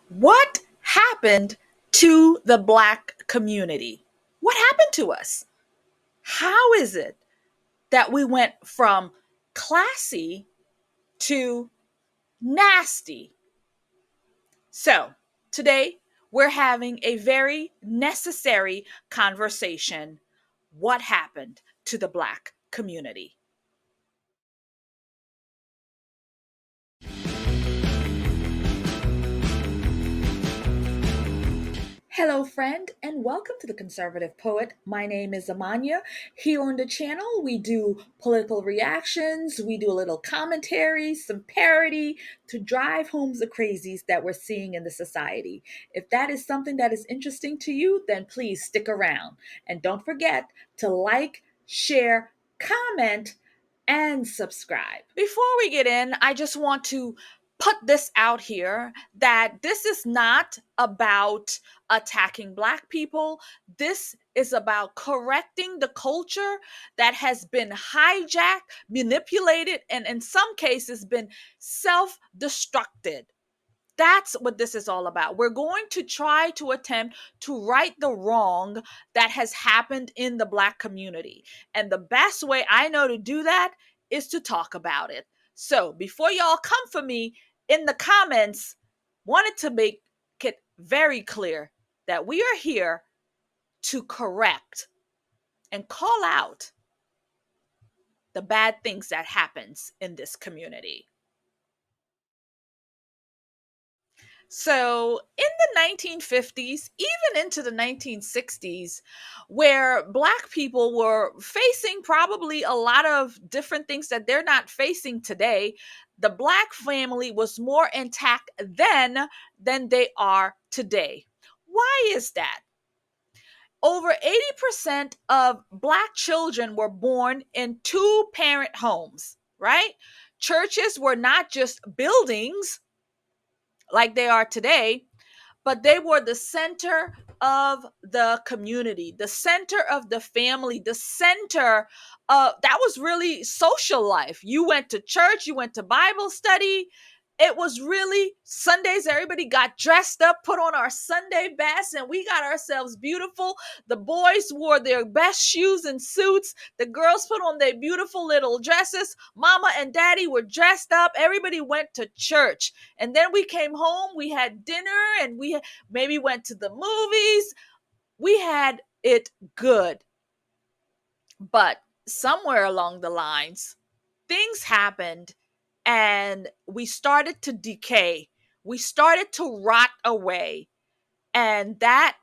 What happened to the Black community? What happened to us? How is it that we went from classy to nasty? So, today we're having a very necessary conversation. What happened to the Black community? Hello, friend, and welcome to the Conservative Poet. My name is Amania. Here on the channel, we do political reactions, we do a little commentary, some parody to drive home the crazies that we're seeing in the society. If that is something that is interesting to you, then please stick around. And don't forget to like, share, comment, and subscribe. Before we get in, I just want to put this out here that this is not about attacking Black people. This is about correcting the culture that has been hijacked, manipulated, and in some cases been self destructed. That's what this is all about. We're going to try to attempt to right the wrong that has happened in the Black community. And the best way I know to do that is to talk about it. So before y'all come for me in the comments, wanted to make it very clear that we are here to correct and call out the bad things that happens in this community. So, in the 1950s, even into the 1960s, where Black people were facing probably a lot of different things that they're not facing today, the Black family was more intact then than they are today. Why is that? Over 80% of Black children were born in two parent homes, right? Churches were not just buildings like they are today, but they were the center of the community, the center of the family, the center of that was really social life. You went to church, you went to Bible study. It was really Sundays. Everybody got dressed up, put on our Sunday best, and we got ourselves beautiful. The boys wore their best shoes and suits. The girls put on their beautiful little dresses. Mama and daddy were dressed up. Everybody went to church. And then we came home, we had dinner, and we maybe went to the movies. We had it good. But somewhere along the lines, things happened and we started to decay. We started to rot away. And that,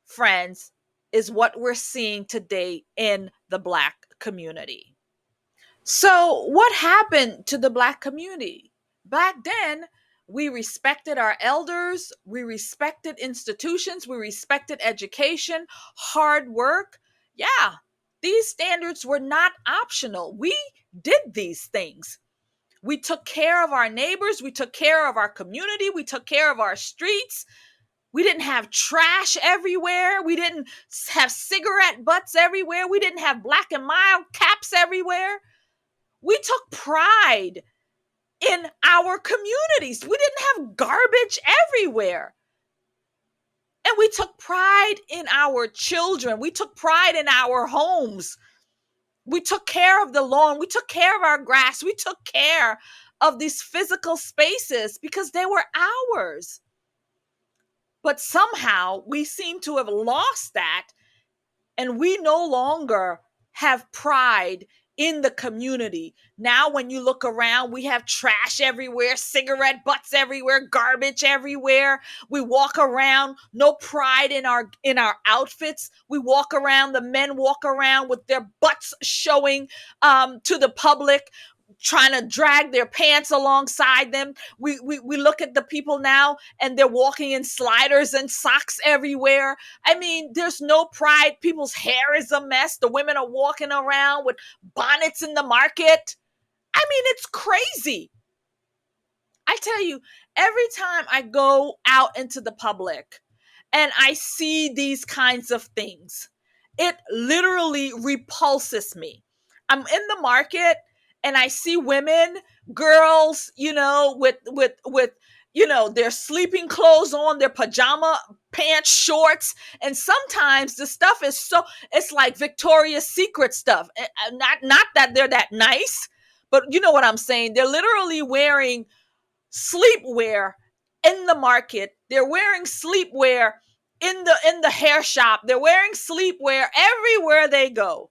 friends, is what we're seeing today in the Black community. So, what happened to the Black community? Back then, we respected our elders, we respected institutions, we respected education, hard work. Yeah, these standards were not optional. We did these things. We took care of our neighbors, we took care of our community, we took care of our streets. We didn't have trash everywhere. We didn't have cigarette butts everywhere. We didn't have black and mild caps everywhere. We took pride in our communities. We didn't have garbage everywhere. And we took pride in our children. We took pride in our homes. We took care of the lawn. We took care of our grass. We took care of these physical spaces because they were ours. But somehow we seem to have lost that, and we no longer have pride in the community. Now, when you look around, we have trash everywhere, cigarette butts everywhere, garbage everywhere. We walk around, no pride in our outfits. We walk around, the men walk around with their butts showing to the public, trying to drag their pants alongside them. We look at the people now and they're walking in sliders and socks everywhere. I mean, there's no pride. People's hair is a mess. The women are walking around with bonnets in the market. I mean, it's crazy. I tell you, every time I go out into the public and I see these kinds of things, it literally repulses me. I'm in the market and I see women, girls, with their sleeping clothes on, their pajama pants, shorts, and sometimes the stuff is it's like Victoria's Secret stuff. Not that they're that nice, but you know what I'm saying. They're literally wearing sleepwear in the market. They're wearing sleepwear in the hair shop. They're wearing sleepwear everywhere they go.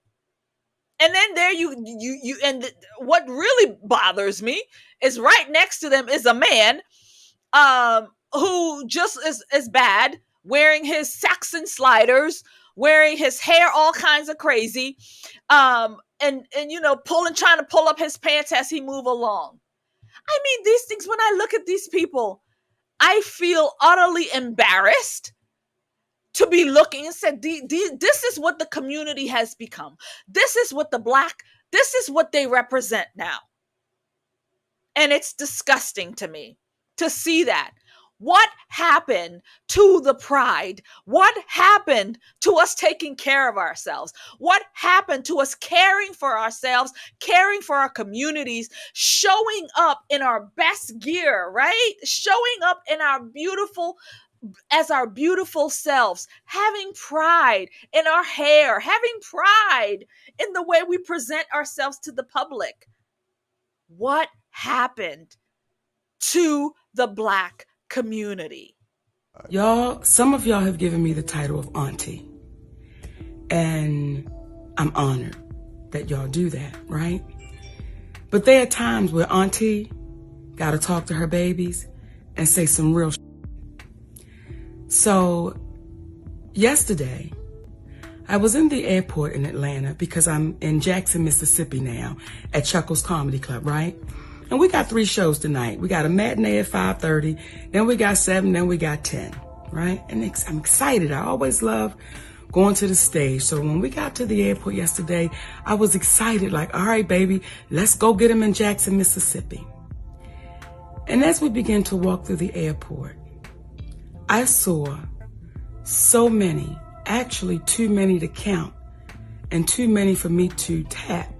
And then there you and what really bothers me is right next to them is a man who just is bad, wearing his Saxon sliders, wearing his hair all kinds of crazy, and trying to pull up his pants as he move along. I mean, these things, when I look at these people, I feel utterly embarrassed to be looking and said, this is what the community has become. This is what this is what they represent now. And it's disgusting to me to see that. What happened to the pride? What happened to us taking care of ourselves? What happened to us caring for ourselves, caring for our communities, showing up in our best gear, right? Showing up in our beautiful selves, having pride in our hair, having pride in the way we present ourselves to the public. What happened to the Black community? Y'all, some of y'all have given me the title of auntie, and I'm honored that y'all do that, right? But there are times where auntie gotta talk to her babies and say some real shit. So yesterday, I was in the airport in Atlanta because I'm in Jackson, Mississippi now at Chuckles Comedy Club, right? And we got 3 shows tonight. We got a matinee at 5:30, then we got 7, then we got 10, right? And I'm excited. I always love going to the stage. So when we got to the airport yesterday, I was excited, like, all right, baby, let's go get them in Jackson, Mississippi. And as we began to walk through the airport, I saw so many, actually too many to count and too many for me to tap.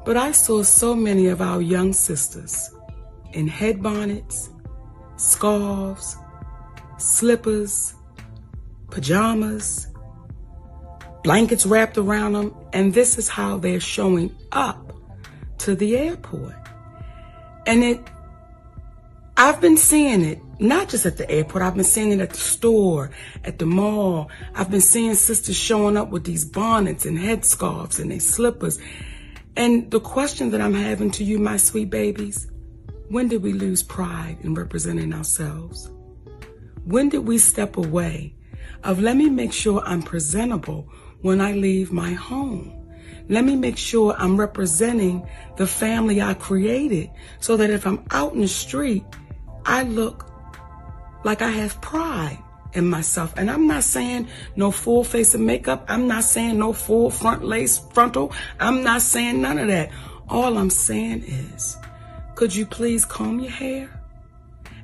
But I saw so many of our young sisters in head bonnets, scarves, slippers, pajamas, blankets wrapped around them, and this is how they're showing up to the airport. And I've been seeing it, not just at the airport, I've been seeing it at the store, at the mall. I've been seeing sisters showing up with these bonnets and headscarves and their slippers. And the question that I'm having to you, my sweet babies, when did we lose pride in representing ourselves? When did we step away of, let me make sure I'm presentable when I leave my home? Let me make sure I'm representing the family I created so that if I'm out in the street, I look like I have pride in myself. And I'm not saying no full face of makeup. I'm not saying no full front lace frontal. I'm not saying none of that. All I'm saying is, could you please comb your hair?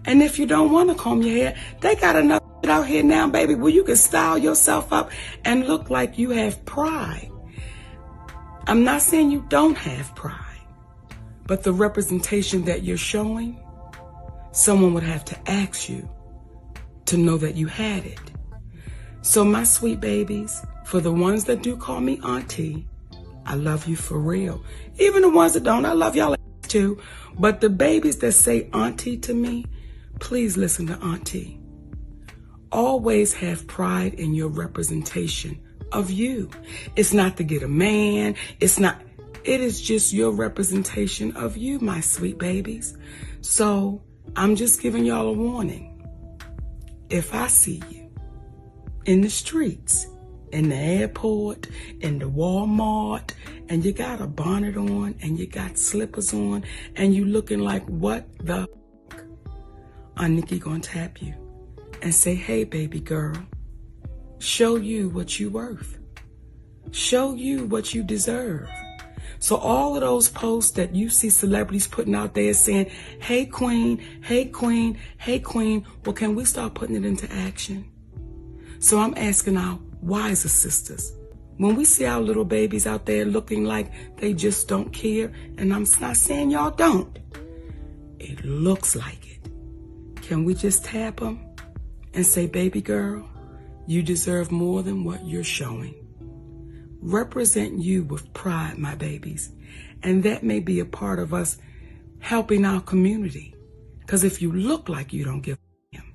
And if you don't want to comb your hair, they got enough out here now, baby, where you can style yourself up and look like you have pride. I'm not saying you don't have pride, but the representation that you're showing, someone would have to ask you to know that you had it. So my sweet babies, for the ones that do call me auntie, I love you for real. Even the ones that don't, I love y'all too. But the babies that say auntie to me, please listen to auntie. Always have pride in your representation of you. It's not to get a man. It is just your representation of you, my sweet babies. So I'm just giving y'all a warning. If I see you in the streets, in the airport, in the Walmart, and you got a bonnet on and you got slippers on and you looking like what the Aunt Nikki gonna tap you and say, hey, baby girl, show you what you worth. Show you what you deserve. So all of those posts that you see celebrities putting out there saying, hey, queen, hey, queen, hey, queen, well, can we start putting it into action? So I'm asking our wiser sisters, when we see our little babies out there looking like they just don't care, and I'm not saying y'all don't, it looks like it. Can we just tap them and say, baby girl, you deserve more than what you're showing. Represent you with pride, my babies. And that may be a part of us helping our community. Because if you look like you don't give a damn,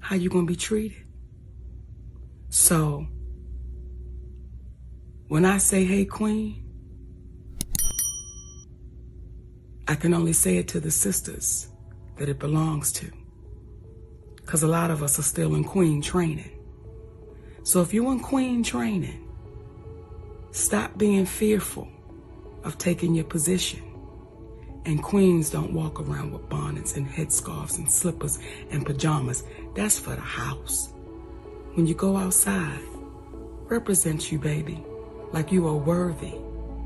how you going to be treated? So when I say, hey, queen, I can only say it to the sisters that it belongs to. Because a lot of us are still in queen training. So if you're in queen training, stop being fearful of taking your position. And queens don't walk around with bonnets and headscarves and slippers and pajamas. That's for the house. When you go outside, represent you, baby, like you are worthy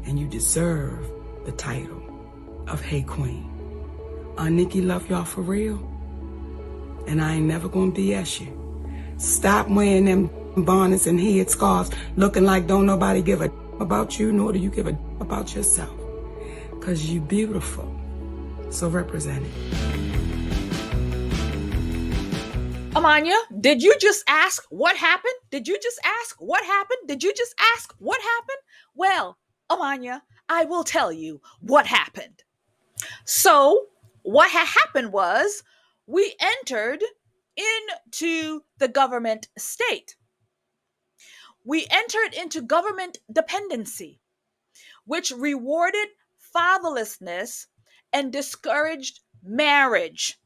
and you deserve the title of Hey Queen. Nikki love y'all for real, and I ain't never gonna BS you. Stop wearing them bonnets and headscarves looking like don't nobody give a about you, nor do you give a about yourself. Because you beautiful. So represent it. Amania, did you just ask what happened? Did you just ask what happened? Did you just ask what happened? Well, Amania, I will tell you what happened. So, what had happened was we entered into the government state. We entered into government dependency, which rewarded fatherlessness and discouraged marriage.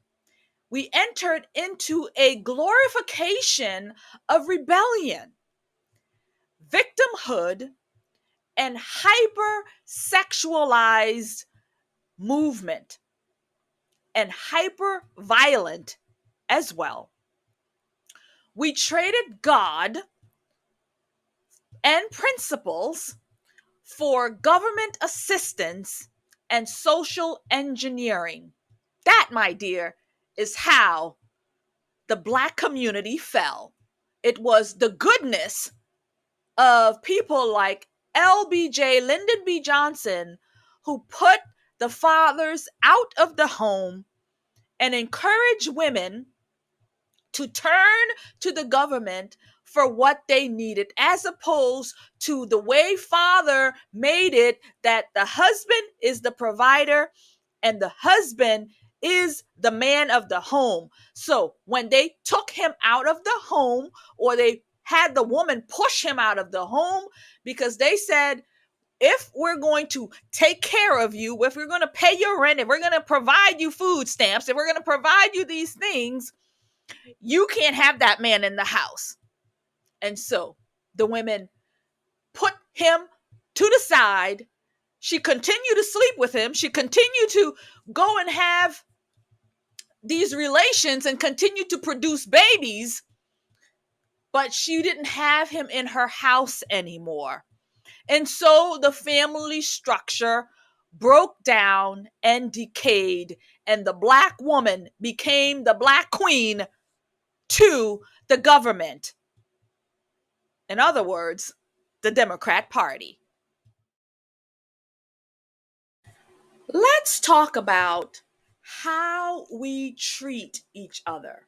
We entered into a glorification of rebellion, victimhood, and hyper-sexualized movement, and hyper-violent as well. We traded God and principles for government assistance and social engineering. That, my dear, is how the Black community fell. It was the goodness of people like LBJ, Lyndon B. Johnson, who put the fathers out of the home and encouraged women to turn to the government for what they needed, as opposed to the way father made it that the husband is the provider and the husband is the man of the home. So when they took him out of the home, or they had the woman push him out of the home, because they said, if we're going to take care of you, if we're going to pay your rent, if we're going to provide you food stamps, if we're going to provide you these things, you can't have that man in the house. And so the women put him to the side. She continued to sleep with him. She continued to go and have these relations and continue to produce babies, but she didn't have him in her house anymore. And so the family structure broke down and decayed, and the Black woman became the Black queen to the government. In other words, the Democrat Party. Let's talk about how we treat each other.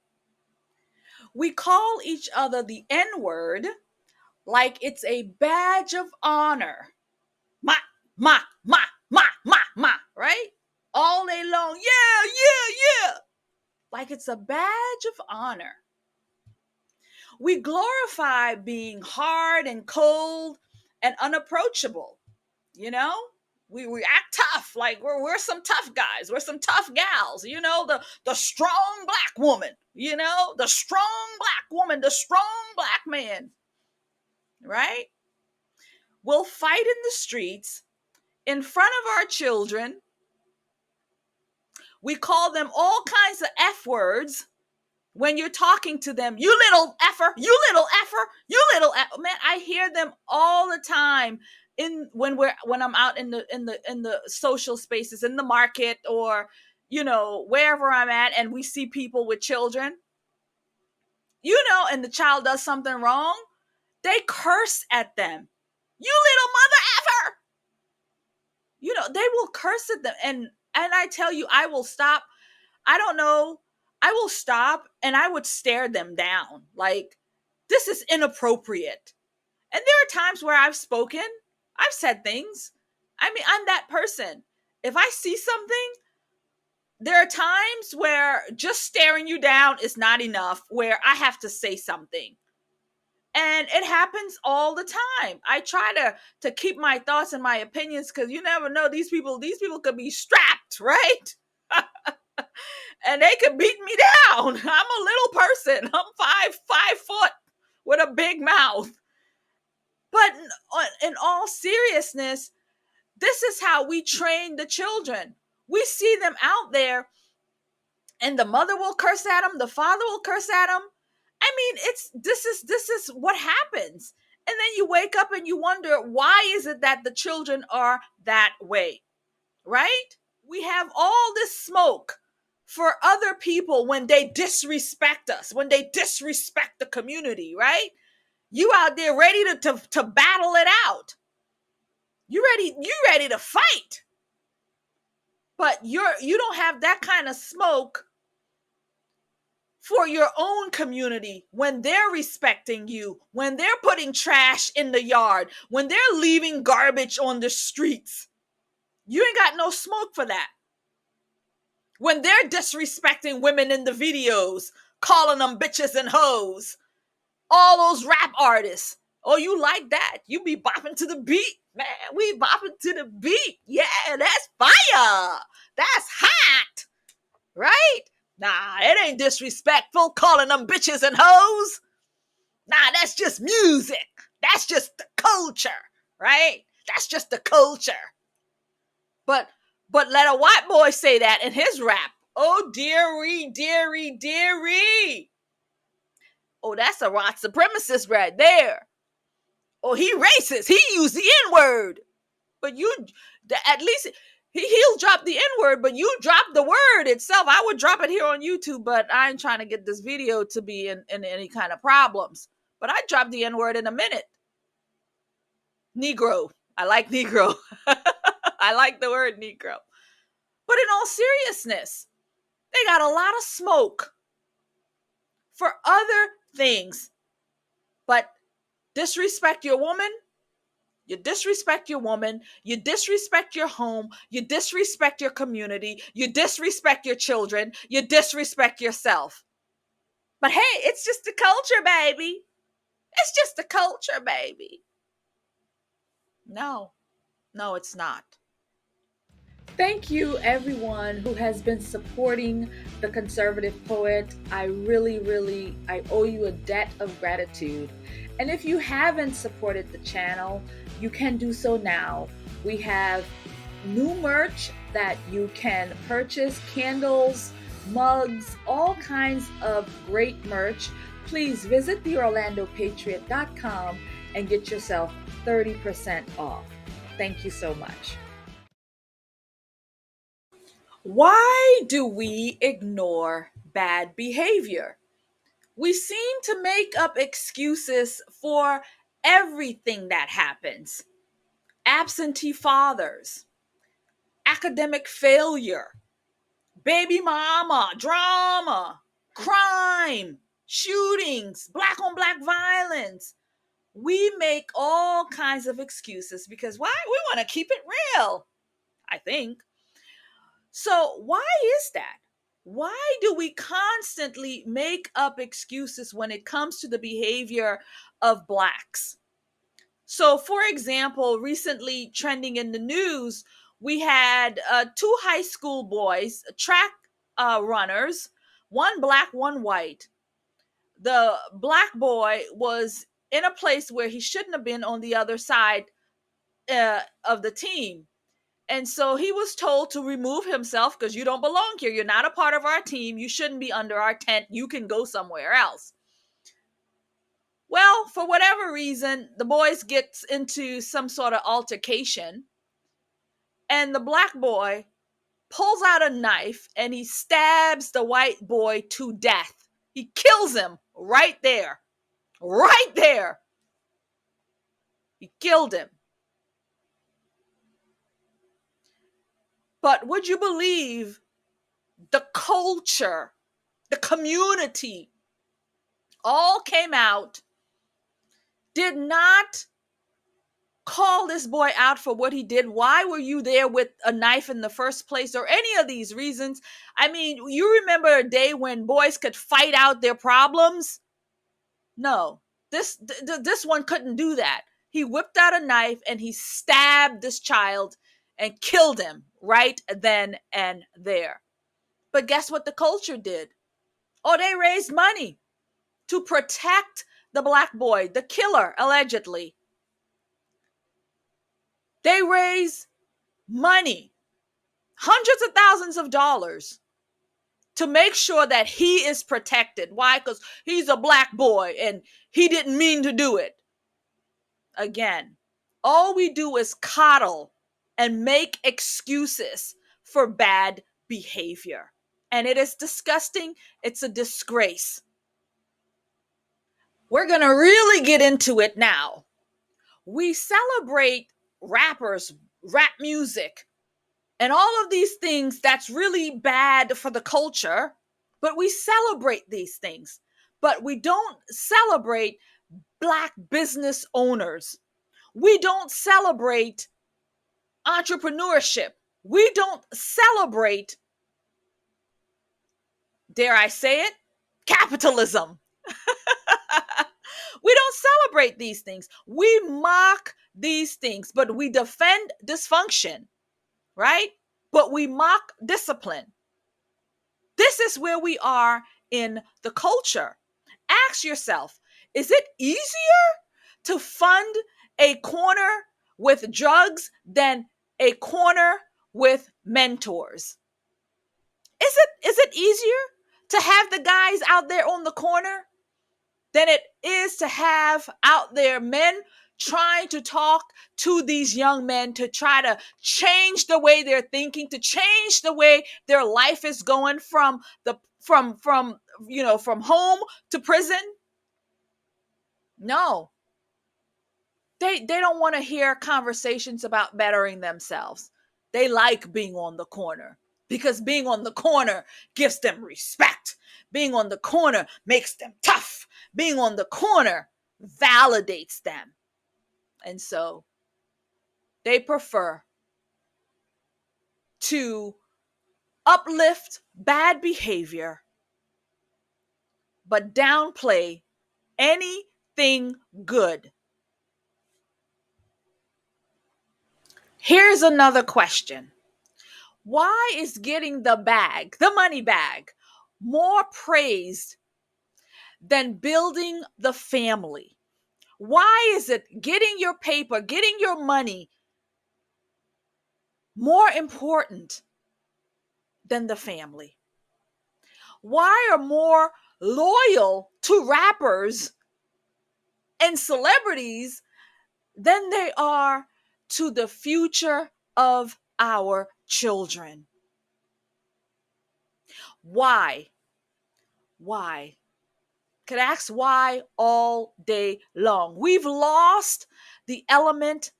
We call each other the N word like it's a badge of honor. Ma, ma, ma, ma, ma, ma, right? All day long. Yeah, yeah, yeah. Like it's a badge of honor. We glorify being hard and cold and unapproachable. You know, we act tough, like we're some tough guys, we're some tough gals, you know, the strong Black woman, you know, the strong Black woman, the strong Black man, right? We'll fight in the streets in front of our children. We call them all kinds of F words when you're talking to them. You little effer, you little effer, you little man. I hear them all the time when I'm out in the social spaces, in the market, or you know, wherever I'm at, and we see people with children, you know, and the child does something wrong, they curse at them. You little mother effer. You know, they will curse at them, and I tell you, I will stop. I don't know, I will stop and I would stare them down. Like, this is inappropriate. And there are times where I've spoken, I've said things. I mean, I'm that person. If I see something, there are times where just staring you down is not enough, where I have to say something. And it happens all the time. I try to keep my thoughts and my opinions, because you never know, these people could be strapped, right? And they could beat me down. I'm a little person. I'm 5 foot with a big mouth. But in all seriousness, this is how we train the children. We see them out there, and the mother will curse at them, the father will curse at them. I mean, this is what happens. And then you wake up and you wonder, why is it that the children are that way, right? We have all this smoke for other people when they disrespect us, when they disrespect the community, right? You out there ready to battle it out. You ready to fight. But you don't have that kind of smoke for your own community when they're respecting you, when they're putting trash in the yard, when they're leaving garbage on the streets. You ain't got no smoke for that. When they're disrespecting women in the videos, calling them bitches and hoes, all those rap artists. Oh, you like that? You be bopping to the beat, man. We bopping to the beat. Yeah, that's fire. That's hot, right? Nah, it ain't disrespectful calling them bitches and hoes. Nah, that's just music. That's just the culture, right? That's just the culture. But let a white boy say that in his rap. Oh, dearie, dearie, dearie. Oh, that's a white supremacist right there. Oh, he racist. He used the N-word. But you, at least he'll drop the N-word, but you drop the word itself. I would drop it here on YouTube, but I ain't trying to get this video to be in any kind of problems. But I drop the N-word in a minute. Negro. I like Negro. I like the word Negro. But in all seriousness, they got a lot of smoke for other things. But disrespect your woman, you disrespect your woman, you disrespect your home, you disrespect your community, you disrespect your children, you disrespect yourself. But hey, it's just the culture, baby. It's just the culture, baby. No, no, it's not. Thank you, everyone who has been supporting the conservative poet. I really, I owe you a debt of gratitude. And if you haven't supported the channel, you can do so now. We have new merch that you can purchase, candles, mugs, all kinds of great merch. Please visit theorlandopatriot.com and get yourself 30% off. Thank you so much. Why do we ignore bad behavior? We seem to make up excuses for everything that happens. Absentee fathers, academic failure, baby mama, drama, crime, shootings, black on black violence. We make all kinds of excuses because why? We want to keep it real, I think. So, why is that? Why do we constantly make up excuses when it comes to the behavior of Blacks? So, for example, recently trending in the news, we had two high school boys, track runners, one black, one white. The black boy was in a place where he shouldn't have been, on the other side of the team. And so he was told to remove himself because you don't belong here. You're not a part of our team. You shouldn't be under our tent. You can go somewhere else. Well, for whatever reason, the boys gets into some sort of altercation, and the black boy pulls out a knife and he stabs the white boy to death. He kills him right there. Right there. He killed him. But would you believe the culture, the community all came out, did not call this boy out for what he did. Why were you there with a knife in the first place, or any of these reasons? I mean, you remember a day when boys could fight out their problems? No, this one couldn't do that. He whipped out a knife and he stabbed this child and killed him right then and there. But guess what the culture did? Oh, they raised money to protect the black boy, the killer, allegedly. They raise money, hundreds of thousands of dollars, to make sure that he is protected. Why? Because he's a black boy and he didn't mean to do it. Again, all we do is coddle and make excuses for bad behavior. And it is disgusting. It's a disgrace. We're going to really get into it now. We celebrate rappers, rap music, and all of these things that's really bad for the culture, but we celebrate these things. But we don't celebrate Black business owners. We don't celebrate entrepreneurship. We don't celebrate, dare I say it, capitalism. We don't celebrate these things. We mock these things, but we defend dysfunction, right? But we mock discipline. This is where we are in the culture. Ask yourself, is it easier to fund a corner with drugs than a corner with mentors? Is it easier to have the guys out there on the corner than it is to have out there men trying to talk to these young men to try to change the way they're thinking, to change the way their life is going from from home to prison? No. They don't want to hear conversations about bettering themselves. They like being on the corner because being on the corner gives them respect. Being on the corner makes them tough. Being on the corner validates them. And so they prefer to uplift bad behavior but downplay anything good. Here's another question. Why is getting the bag, the money bag, more praised than building the family? Why is it getting your paper, getting your money more important than the family? Why are more loyal to rappers and celebrities than they are to the future of our children? Why? Why? Could ask why all day long. We've lost the element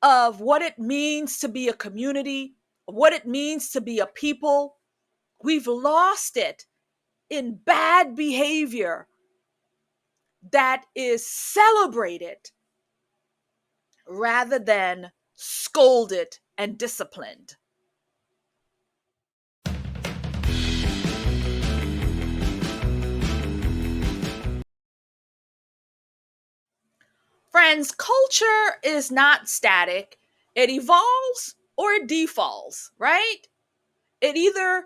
of what it means to be a community, what it means to be a people. We've lost it in bad behavior that is celebrated rather than scolded and disciplined. Friends, culture is not static. It evolves or it defaults, right? It either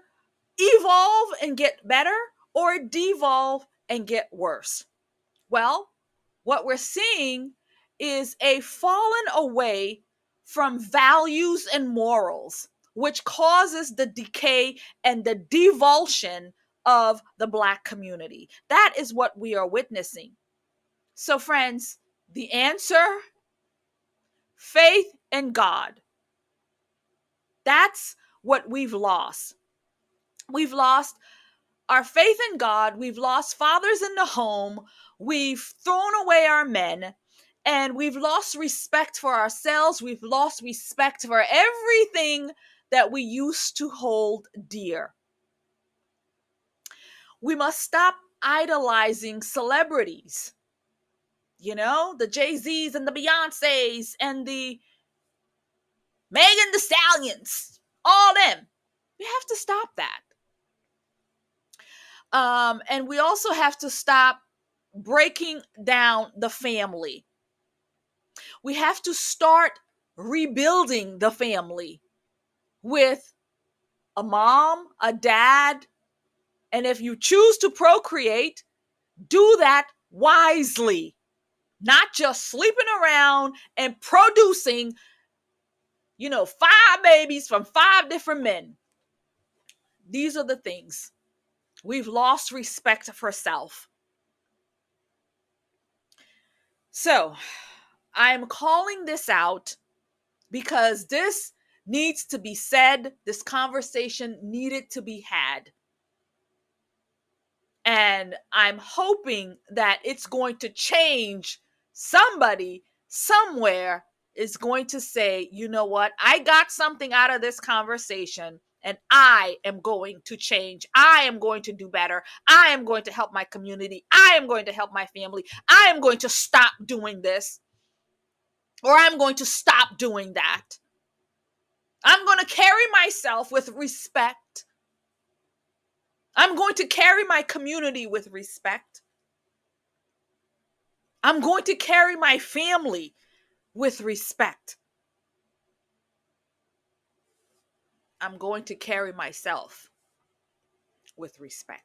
evolve and get better or it devolve and get worse. Well, what we're seeing is a fallen away from values and morals, which causes the decay and the devolution of the Black community. That is what we are witnessing. So, friends, the answer: faith in God. That's what we've lost. We've lost our faith in God. We've lost fathers in the home. We've thrown away our men. And we've lost respect for ourselves. We've lost respect for everything that we used to hold dear. We must stop idolizing celebrities, the Jay-Z's and the Beyoncé's and the Megan the Stallions, all them. We have to stop that. And we also have to stop breaking down the family. We have to start rebuilding the family with a mom, a dad, and if you choose to procreate, do that wisely, not just sleeping around and producing, 5 babies from 5 different men. These are the things. We've lost respect for self. So I'm calling this out because this needs to be said. This conversation needed to be had. And I'm hoping that it's going to change. Somebody somewhere is going to say, you know what? I got something out of this conversation and I am going to change. I am going to do better. I am going to help my community. I am going to help my family. I am going to stop doing this, or I'm going to stop doing that. I'm going to carry myself with respect. I'm going to carry my community with respect. I'm going to carry my family with respect. I'm going to carry myself with respect.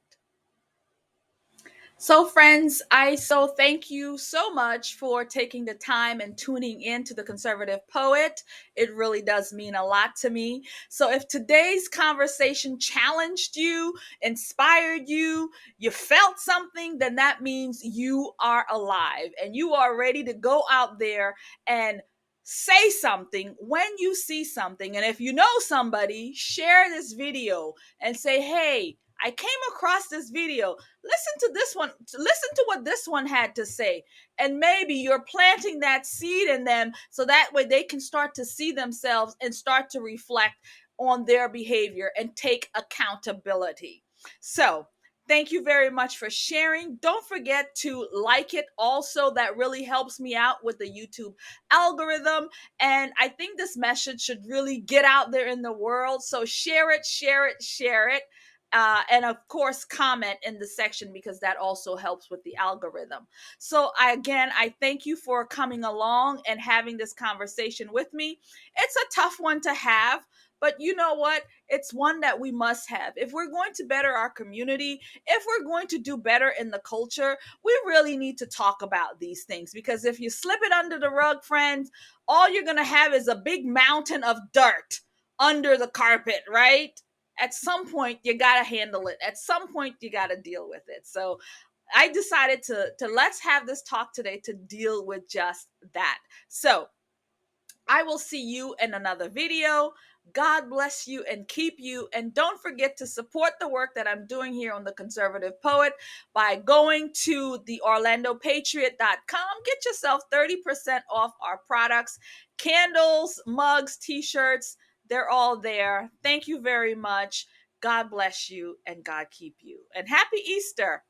So, friends, I thank you so much for taking the time and tuning in to the Conservative Poet. It really does mean a lot to me. So, if today's conversation challenged you, inspired you, you felt something, then that means you are alive and you are ready to go out there and say something when you see something. And if you know somebody, share this video and say, hey, I came across this video. Listen to this one. Listen to what this one had to say. And maybe you're planting that seed in them so that way they can start to see themselves and start to reflect on their behavior and take accountability. So, thank you very much for sharing. Don't forget to like it also. That really helps me out with the YouTube algorithm. And I think this message should really get out there in the world. So share it, share it, share it. And of course, comment in the section because that also helps with the algorithm. So I thank you for coming along and having this conversation with me. It's a tough one to have, but you know what? It's one that we must have. If we're going to better our community, if we're going to do better in the culture, we really need to talk about these things, because if you slip it under the rug, friends, all you're going to have is a big mountain of dirt under the carpet, right? At some point you got to handle it. At some point you got to deal with it. So I decided to let's have this talk today to deal with just that. So I will see you in another video. God bless you and keep you. And don't forget to support the work that I'm doing here on The Conservative Poet by going to theorlandopatriot.com. Get yourself 30% off our products, candles, mugs, t-shirts. They're all there. Thank you very much. God bless you and God keep you. And happy Easter.